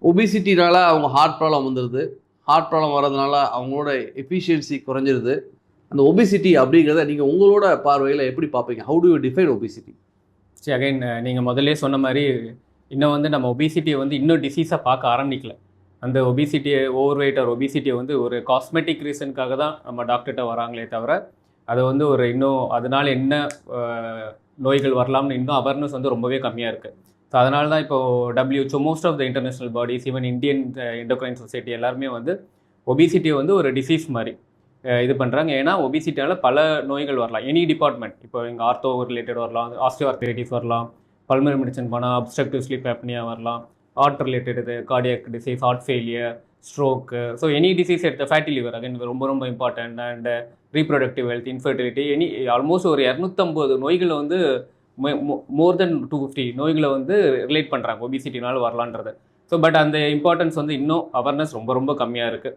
ஒபிசிட்டினால அவங்க heart problem வந்துடுது. Heart problem வர்றதுனால அவங்களோட எஃபிஷியன்சி குறைஞ்சிருது. அந்த ஒபிசிட்டி அப்படிங்கிறத நீங்கள் உங்களோட பார்வையில் எப்படி பார்ப்பீங்க? How to you define obesity? சரி, அகைன் நீங்கள் முதல்லே சொன்ன மாதிரி இன்னும் வந்து நம்ம ஒபிசிட்டியை வந்து இன்னும் டிசீஸாக பார்க்க ஆரம்பிக்கல. அந்த ஒபிசிட்டியை, ஓவர் வெயிட் ஆர் ஒபிசிட்டியை வந்து ஒரு காஸ்மெட்டிக் ரீசனுக்காக தான் நம்ம டாக்டர்கிட்ட வராங்களே தவிர, அதை வந்து ஒரு இன்னும் அதனால் என்ன நோய்கள் வரலாம்னு இன்னும் அவேர்னஸ் வந்து ரொம்பவே கம்மியாக இருக்குது. ஸோ அதனால தான் இப்போது WHO, most of the international bodies, even Indian endocrine society எல்லாருமே வந்து ஒபிசிட்டியை வந்து ஒரு டிசீஸ் மாதிரி இது பண்ணுறாங்க. ஏன்னா ஒபிசிட்டியால் பல நோய்கள் வரலாம். எனி டிபார்ட்மெண்ட், இப்போ எங்கள் ஆர்த்தோ ரிலேட்டட் வரலாம், ஆஸ்டியோஆர்த்ரைட்டிஸ் வரலாம், பல்மனரி மெடிசன் போனால் அப்ஸ்ட்ரக்டிவ் ஸ்லீப் அப்னியா வரலாம், ஹார்ட் ரிலேட்டட் இது cardiac disease, heart failure, stroke. So any disease எடுத்த ஃபேட்டி லிவர் அகைன் ரொம்ப ரொம்ப important. And reproductive health, infertility, almost ஒரு 250 நோய்களை வந்து மோர் தென் 250 நோய்களை வந்து ரிலேட் பண்ணுறாங்க ஒபிசிட்டினால வரலான்றது. ஸோ பட் அந்த இம்பார்ட்டன்ஸ் வந்து இன்னும் அவேர்னஸ் ரொம்ப ரொம்ப கம்மியாக இருக்குது.